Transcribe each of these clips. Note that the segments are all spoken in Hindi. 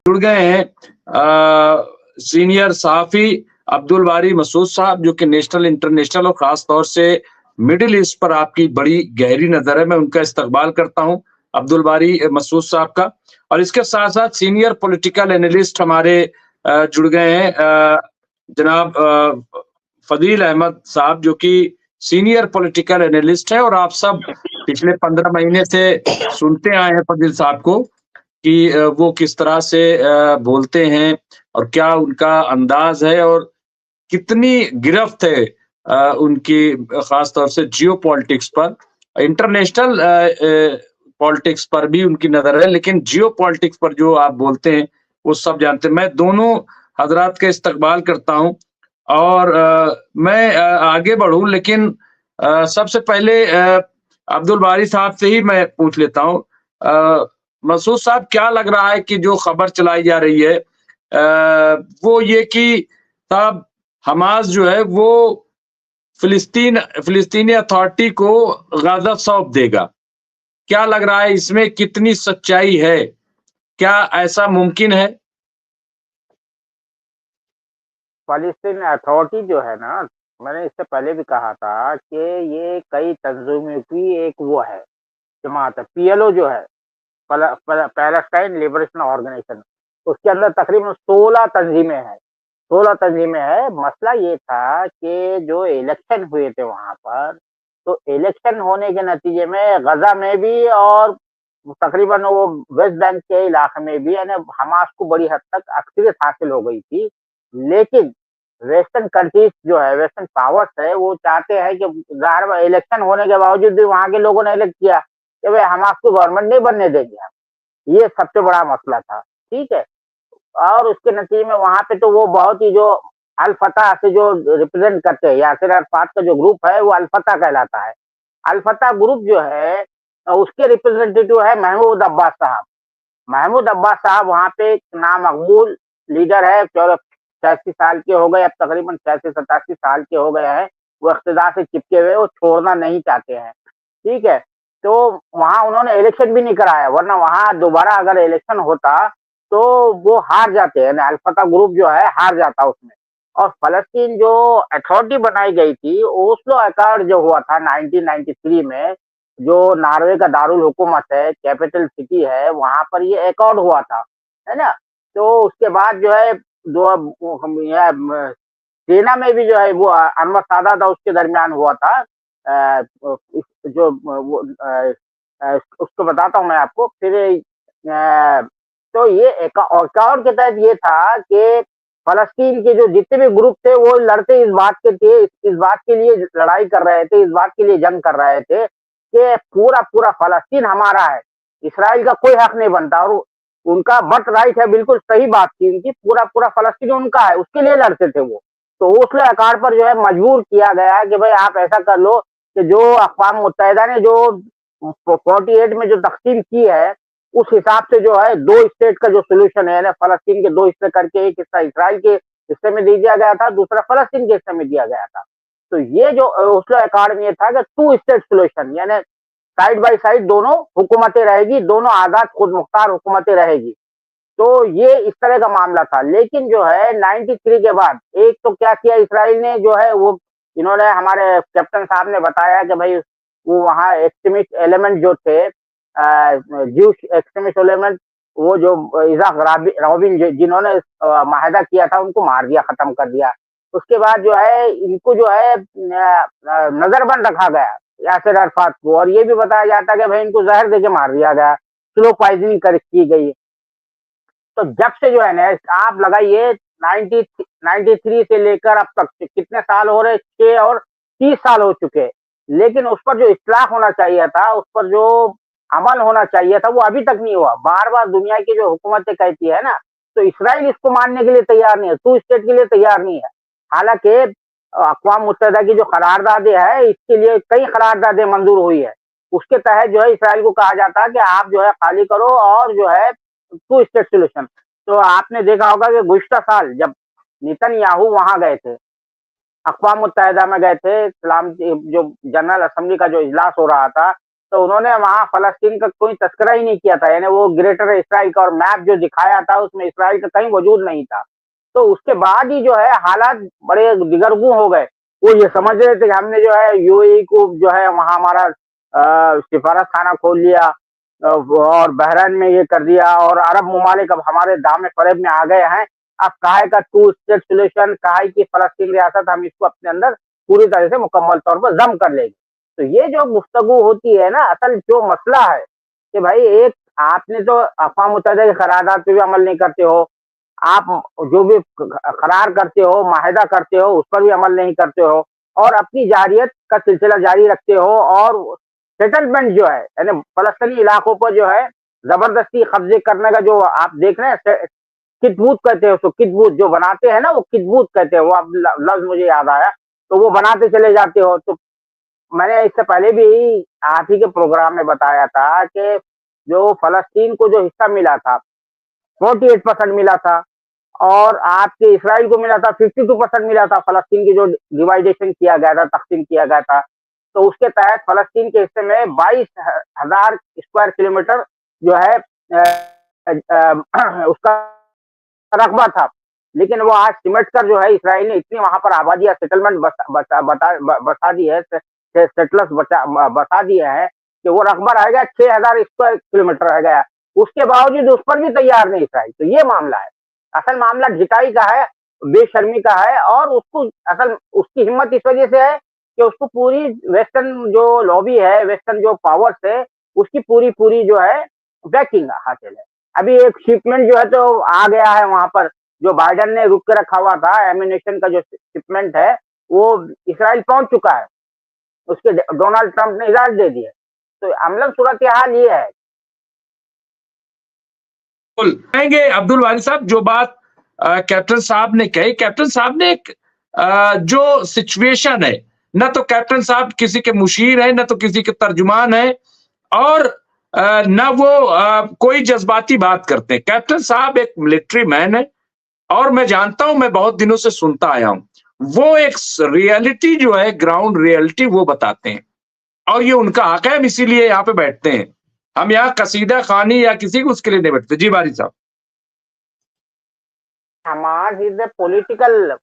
जुड़ गए हैं सीनियर सहाफ़ी अब्दुल बारी मसूद साहब, जो कि नेशनल, इंटरनेशनल और ख़ास तौर से मिडल ईस्ट पर आपकी बड़ी गहरी नज़र है। मैं उनका इस्तकबाल करता हूँ, अब्दुल बारी मसूद साहब का। और इसके साथ-साथ सीनियर पॉलिटिकल एनालिस्ट हमारे जुड़ गए हैं, जनाब फ़दील अहमद साहब, जो कि सीनियर पॉलिटिकल एनालिस्ट हैं, और आप सब पिछले 15 महीने से सुनते आए हैं फ़दील साहब को कि वो किस तरह से बोलते हैं और क्या उनका अंदाज़ है और कितनी गिरफ्त है उनकी, ख़ास तौर से जियोपॉलिटिक्स पर। इंटरनेशनल पॉलिटिक्स पर भी उनकी नज़र है, लेकिन जियोपॉलिटिक्स पर जो आप बोलते हैं, वो सब जानते हैं। मैं दोनों हज़रात का इस्तकबाल करता हूँ और मैं आगे बढ़ूँ, लेकिन सबसे पहले अब्दुल बारी साहब से ही मैं पूछ लेता हूँ। मसूद साहब, क्या लग रहा है कि जो खबर चलाई जा रही है वो ये कि साहब हमास जो है वो फ़िलिस्तीनी अथॉरिटी को गाज़ा सौंप देगा। क्या लग रहा है, इसमें कितनी सच्चाई है? क्या ऐसा मुमकिन है? फ़लस्तीन अथॉरिटी जो है ना, मैंने इससे पहले भी कहा था कि ये कई तंज़ीमों की एक वो है, जमात है। पीएलओ जो है, पैलेस्टाइन लिबरेशन ऑर्गेनाइजेशन, उसके अंदर तकरीबन 16 तंज़ीमें हैं। 16 तंज़ीमें हैं। मसला ये था कि जो इलेक्शन हुए थे वहाँ पर, तो इलेक्शन होने के नतीजे में गज़ा में भी और तकरीबन वो वेस्ट बैंक के इलाके में भी यानी हमास को बड़ी हद तक अक्सरियत हासिल हो गई थी। लेकिन वेस्टर्न कंट्रीज़ जो है, वेस्टर्न पावर्स है, वो चाहते हैं कि ज़ाहिर है इलेक्शन होने के बावजूद भी वहाँ के लोगों ने इलेक्ट किया कि भई हमास को गवर्नमेंट नहीं बनने देंगे हम। ये सबसे बड़ा मसला था, ठीक है? और उसके नतीजे में वहाँ पे तो वो बहुत ही जो अल-फतह से जो रिप्रेज़ेंट करते हैं, यासिर अराफ़ात का जो ग्रुप है, वो अल-फतह कहलाता है। अल-फतह ग्रुप जो है उसके रिप्रेज़ेंटेटिव है महमूद अब्बास साहब। महमूद अब्बास साहब वहाँ पे एक नामकबूल लीडर है, 84 साल के हो गए, अब तकरीबन 86-87 साल के हो गए हैं। वो इक़्तिदार से चिपके हुए, वो छोड़ना नहीं चाहते हैं, ठीक है? तो वहाँ उन्होंने इलेक्शन भी नहीं कराया, वरना वहाँ दोबारा अगर इलेक्शन होता, तो वो हार जाते हैं, यानी अल-फतह ग्रुप जो है हार जाता उसमें। और फ़लस्तीन जो अथॉरिटी बनाई गई थी, ओस्लो अकॉर्ड जो हुआ था 1993 में, जो नॉर्वे का दारुल हुकूमत है, कैपिटल सिटी है, वहाँ पर ये अकॉर्ड हुआ था, है ना? तो उसके बाद जो है दो अब वो हम यह म सेना में भी जो है वो अनवर सादात और उसके दरमियान हुआ था। इस जो वो उसको बताता हूँ मैं आपको। फिर तो ये अकॉर्ड के तहत ये था कि फ़लस्तीन के जो जितने भी ग्रुप थे, वो लड़ते इस बात के थे, इस बात के लिए लड़ाई कर रहे थे, इस बात के लिए जंग कर रहे थे कि पूरा-पूरा फ़लस्तीन हमारा है। इसराइल का कोई हक नहीं बनता और उनका बर्थ राइट है, बिल्कुल सही बात थी उनकी, पूरा-पूरा फ़लस्तीन उनका है, उसके लिए लड़ते थे वो। तो ओस्लो अकॉर्ड पर जो है मजबूर किया गया कि भई आप ऐसा कर लो कि जो अक़वाम मुत्तहिदा ने जो 48 में जो तक़सीम की है, उस हिसाब से जो है 2 स्टेट का जो सॉल्यूशन है ना, फ़लस्तीन के 2 हिस्से करके, एक हिस्सा इसराइल के हिस्से में दे दिया गया था, दूसरा फ़लस्तीन के हिस्से में दिया गया था। तो ये जो ओस्लो अकॉर्ड में ये था कि 2 स्टेट सॉल्यूशन, यानी साइड बाय साइड दोनों हुकूमतें रहेगी, दोनों आज़ाद खुद मुख्तार हुकूमतें रहेगी। तो ये इस तरह का मामला था। लेकिन जो है 93 के बाद एक तो क्या किया इसराइल ने जो है वो इन्होंने हमारे कैप्टन साहब ने बताया कि भई वो वहाँ एक्सट्रीमिस्ट एलिमेंट जो थे ज्यूश एक्सट्रीमिस्ट एलिमेंट, वो जो इज़ाक राबिन जिन्होंने माहिदा किया था उनको मार दिया, खत्म कर दिया। उसके बाद जो है इनको जो है नज़रबंद रखा गया यासिर अराफ़ात को, और ये भी बताया जाता है कि भई इनको ज़हर देके मार दिया गया, स्लो पॉइज़निंग कर की गई। तो जब से जो है ना आप लगाइए 90 93 से लेकर अब तक कितने साल हो रहे, 6 और 30 साल हो चुके। लेकिन उस पर जो इस्लाह होना चाहिए था, उस पर जो अमल होना चाहिए था, वो अभी तक नहीं हुआ। बार-बार दुनिया की जो हुकूमतें कहती है ना, तो इसराइल इसको मानने के लिए तैयार नहीं है, 2 स्टेट के लिए तैयार नहीं है। हालाँकि अक़वाम मुत्तहिदा की जो करारदादें है, इसके लिए कई करारदादें मंज़ूर हुई है। उसके तहत जो है इसराइल को कहा जाता है कि आप जो है खाली करो और जो है 2 स्टेट सॉल्यूशन। तो आपने देखा होगा कि गुज़िश्ता साल जब नेतन्याहू वहाँ गए थे, अक़वाम मुत्तहिदा में गए थे, जो जनरल असेंबली का जो इजलास हो रहा था, तो उन्होंने वहाँ फ़लस्तीन का कोई तज़किरा ही नहीं किया था, यानी वो ग्रेटर इसराइल का और मैप जो दिखाया था उसमें इसराइल का कहीं वजूद नहीं था। तो उसके बाद ही जो है हालात बड़े दिगरगू हो गए। वो ये समझ रहे थे कि हमने जो है यूएई को जो है वहाँ हमारा सिफारत खाना खोल लिया, और बहरीन में ये कर दिया, और अरब ममालिक अब हमारे दामन-फ़रेब में आ गए हैं। अब काहे का टू स्टेट सॉल्यूशन, काहे की फ़लस्तीन रियासत हम इसको अपने अंदर पूरी तरह से मुकम्मल तौर पर ज़ब्त कर लेंगे। तो ये जो गुफ्तगू होती है ना, असल जो मसला है कि भाई एक आपने तो अक़वाम मुत्तहिदा की करारदाद पे भी अमल नहीं करते हो, आप जो भी करार करते हो, माहिदा करते हो, उस पर भी अमल नहीं करते हो, और अपनी जारियत का सिलसिला जारी रखते हो, और सेटलमेंट जो है यानी फ़लस्तीनी इलाकों पर जो है ज़बरदस्ती कब्ज़े करने का जो आप देख रहे हैं, किटबूत कहते हैं उसको, किटबूत जो बनाते हैं ना वो किटबूत कहते हैं, वो अब लफ्ज़ मुझे याद आया, तो वो बनाते चले जाते हो। तो मैंने इससे पहले भी आप ही के प्रोग्राम में बताया था कि जो फ़लस्तीन को जो हिस्सा मिला था, 48% मिला था, और आपके इस्राइल को मिला था 52% मिला था, फ़लस्तीन की जो डिवाइडेशन किया गया था, तक़सीम किया गया था। तो उसके तहत फ़लस्तीन के हिस्से में 22,000 स्क्वायर किलोमीटर जो है उसका रकबा था। लेकिन वो आज सिमट कर जो है इसराइल ने इतनी वहाँ पर आबादी या सेटलमेंट बसा दी है, सेटलर्स बसा दिए हैं कि वो रकबा रह गया 6,000 स्क्वायर किलोमीटर रह गया। उसके बावजूद उस पर भी तैयार नहीं इसराइल। तो ये मामला है। असल मामला ढिठाई का है, बेशर्मी का है, और उसको असल उसकी हिम्मत इस वजह से है कि उसको पूरी वेस्टर्न जो लॉबी है, वेस्टर्न जो पावर्स है, उसकी पूरी-पूरी जो है बैकिंग हासिल है। अभी एक शिपमेंट जो है तो आ गया है वहाँ पर, जो बाइडेन ने रुक के रखा हुआ था, एम्यूनेशन का जो शिपमेंट है, वो इसराइल पहुँच चुका है। उसके डोनाल्ड ट्रंप ने इजाज़त दे दी है। तो अमलन सूरत-ए-हाल ये है। बिल्कुल, कहेंगे अब्दुल बारी साहब जो बात कैप्टन साहब ने कही, कैप्टन साहब ने एक जो सिचुएशन है, ना तो कैप्टन साहब किसी के मुशीर हैं, ना तो किसी के तर्जुमान हैं, और ना वो कोई जज़्बाती बात करते हैं। कैप्टन साहब एक मिलिट्री मैन है, और मैं जानता हूँ, मैं बहुत दिनों से सुनता आया हूँ। वो एक रियलिटी जो है, ग्राउंड रियलिटी वो बताते हैं, और ये उनका हक है, हम इसीलिए यहाँ पे बैठते हैं। हम यहाँ कसीदा खानी या किसी को उसके लिए नहीं बैठते। जी, बारी साहब। Hamas is a political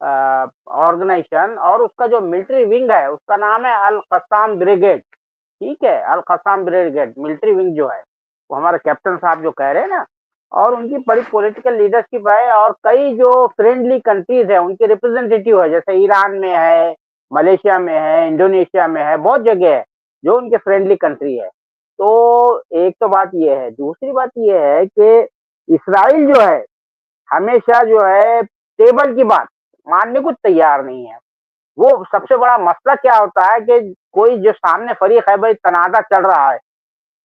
organization, और उसका जो मिलिट्री विंग है उसका नाम है अल कस्साम ब्रिगेड। ठीक है, अल कस्साम ब्रिगेड मिलिट्री विंग जो है, वो हमारे कैप्टन साहब जो कह रहे हैं ना, और उनकी बड़ी पॉलिटिकल लीडरशिप है, और कई जो फ्रेंडली कंट्रीज है उनके रिप्रेजेंटेटिव है, जैसे ईरान में है, मलेशिया में है, इंडोनेशिया में है, बहुत जगह है जो उनके फ्रेंडली कंट्री है। तो एक तो बात ये है, दूसरी बात ये है कि इसराइल जो है हमेशा जो है टेबल की बात मानने को तैयार नहीं है। वो सबसे बड़ा मसला क्या होता है कि कोई जो सामने फरीक है, भाई तनाज़ा चल रहा है,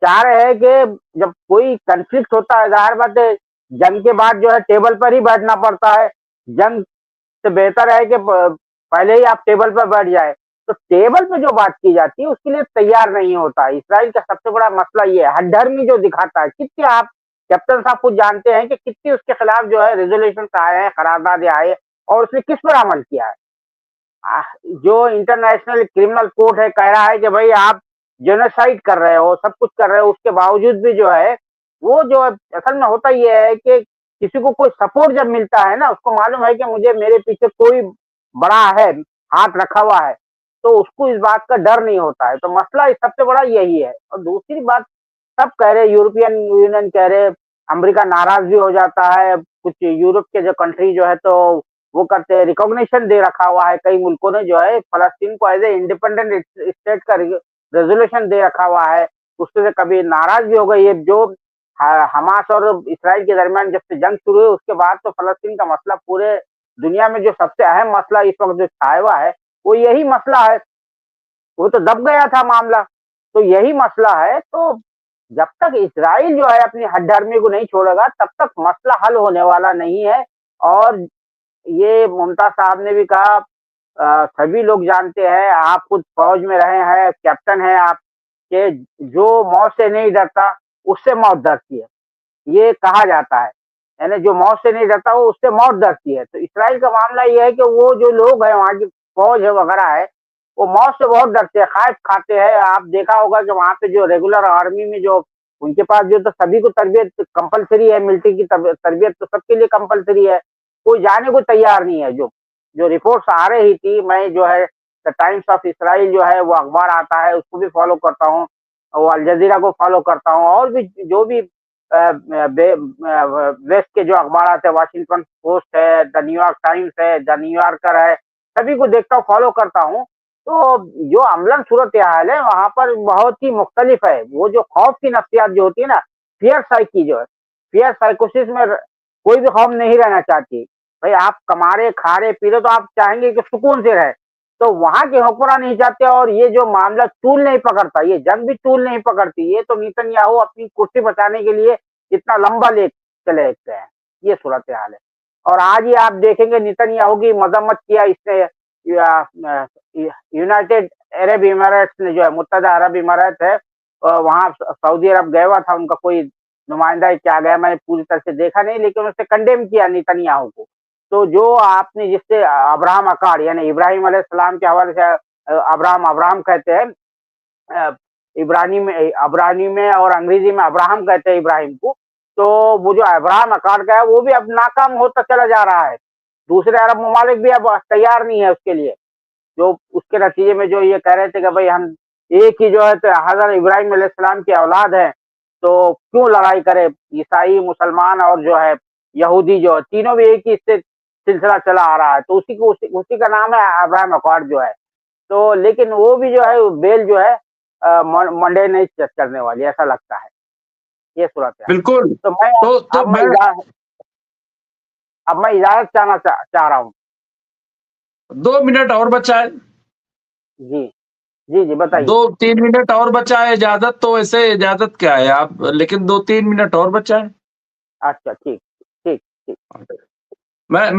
चाह रहे हैं कि जब कोई कॉन्फ्लिक्ट होता है, ज़ाहिर बात है जंग के बाद जो है टेबल पर ही बैठना पड़ता है। जंग से बेहतर है कि पहले ही आप टेबल पर बैठ जाए। तो टेबल पे जो बात की जाती है उसके लिए तैयार नहीं होता है। इसराइल का सबसे बड़ा मसला ये है, हठधर्मी जो दिखाता है। कितने आप कैप्टन साहब खुद जानते हैं कि कितनी उसके खिलाफ जो है रेज़ोल्यूशंस आए हैं, करारदादें आए हैं, और उसने किस पर अमल किया है। जो इंटरनेशनल क्रिमिनल कोर्ट है कह रहा है कि भाई आप जेनोसाइड कर रहे हो, सब कुछ कर रहे हो, उसके बावजूद भी जो है वो जो असल में होता ये है कि किसी को कोई सपोर्ट जब मिलता है ना, उसको मालूम है कि मुझे मेरे पीछे कोई बड़ा है, हाथ रखा हुआ है, तो उसको इस बात का डर नहीं होता है। तो मसला इस सबसे बड़ा यही है। और दूसरी बात, सब कह रहे, यूरोपियन यूनियन कह रहे, अमेरिका नाराज भी हो जाता है, कुछ यूरोप के जो कंट्री जो है तो वो करते हैं, रिकॉग्निशन दे रखा हुआ है कई मुल्कों ने जो है फ़लस्तीन को एज़ ए इंडिपेंडेंट स्टेट का रेज़ोल्यूशन दे रखा हुआ है। उससे कभी नाराज़ भी हो गई है। जो हमास और इसराइल के दरमियान जब से जंग शुरू हुई उसके बाद तो फ़लस्तीन का मसला पूरे दुनिया में जो सबसे अहम मसला इस वक़्त जो छाया हुआ है, वो यही मसला है। वो तो दब गया था मामला, तो यही मसला है। तो जब तक इस्राइल जो है अपनी हठधर्मी को नहीं छोड़ेगा, तब तक मसला हल होने वाला नहीं है। और ये मुमताज़ साहब ने भी कहा, सभी लोग जानते हैं, आप खुद फ़ौज में रहे हैं, कैप्टन हैं आप, कि जो मौत से नहीं डरता, उससे मौत डरती है। ये कहा जाता है, यानी जो मौत से नहीं डरता वो उससे मौत डरती है। तो इस्राइल का मामला ये है कि वो जो लोग हैं, वहाँ की फ़ौज है वग़ैरह है, वो मौत से बहुत डरते हैं, खौफ खाते हैं। आप देखा होगा कि वहाँ पे जो रेगुलर आर्मी में जो उनके पास जो तो सभी को तरबियत कंपल्सरी है, मिलिट्री की तरबियत तो सबके लिए कंपल्सरी है। कोई जाने को तैयार नहीं है। जो जो रिपोर्ट्स आ रही थी, मैं जो है द टाइम्स ऑफ इसराइल जो है वो अखबार आता है, उसको भी फॉलो करता हूँ, वो अल जज़ीरा को फॉलो करता हूँ, और भी जो भी वेस्ट के जो अखबार आते हैं, वाशिंगटन पोस्ट है, द न्यूयॉर्क टाइम्स है, द न्यूयॉर्कर है, सभी को देखता हूँ, फॉलो करता हूँ। तो जो अमलन सूरत हाल है वहाँ पर बहुत ही मुख्तलिफ है। वो जो खौफ की नफ्सियात जो होती है ना, फियर साइकी जो है, फियर साइकोसिस में कोई भी कौम नहीं रहना चाहती। भाई आप कमा रहे, खा रहे, पी रहे, तो आप चाहेंगे कि सुकून से रहे। तो वहाँ के हुक्मरान नहीं चाहते, और ये जो मामला तूल नहीं पकड़ता, ये जंग भी तूल नहीं पकड़ती। ये तो नेतन्याहू अपनी कुर्सी बचाने के लिए इतना लंबा ले चले गए हैं। ये सूरत हाल है। और आज ही आप देखेंगे नेतन्याहू की मजम्मत किया इसने यूनाइटेड अरब इमारात ने, जो है मुत्तहदा अरब इमारात है, वहाँ सऊदी अरब गया हुआ था, उनका कोई नुमाइंदा क्या गया, मैंने पूरी तरह से देखा नहीं, लेकिन उसने कंडेम किया नेतन्याहू को। तो जो आपने जिससे अब्राहम अकार्ड यानी इब्राहिम अलैहिस्सलाम के हवाले से अब्राहम कहते हैं, इब्रानी में और अंग्रेजी में अब्राहम कहते हैं इब्राहिम को। तो वो जो अब्राहम अकार्ड का है वो भी अब नाकाम होता चला जा रहा है। दूसरे अरब ममालिक भी अब तैयार नहीं है उसके लिए। जो उसके नतीजे में जो ये कह रहे थे कि भाई हम एक ही जो है तो हज़रत इब्राहिम अलैहिस्सलाम की औलाद है, तो क्यों लड़ाई करे, ईसाई, मुसलमान और जो है यहूदी, जो तीनों भी एक ही इससे सिलसिला चला आ रहा है। तो उसी का नाम है अब्राहम अकॉर्ड जो है। तो लेकिन वो भी जो है बेल जो है मंडे नहीं चढ़ने वाली, ऐसा लगता है। ये सूरत है। बिल्कुल। तो मैं तो अब मैं इजाजत चाह रहा हूँ। 2 मिनट और बचा है। जी जी बताइए। 2-3 मिनट और बचा है। इजाजत तो वैसे इजाजत क्या है आप, लेकिन 2-3 मिनट और बचा है। अच्छा, ठीक ठीक ठीक। मैं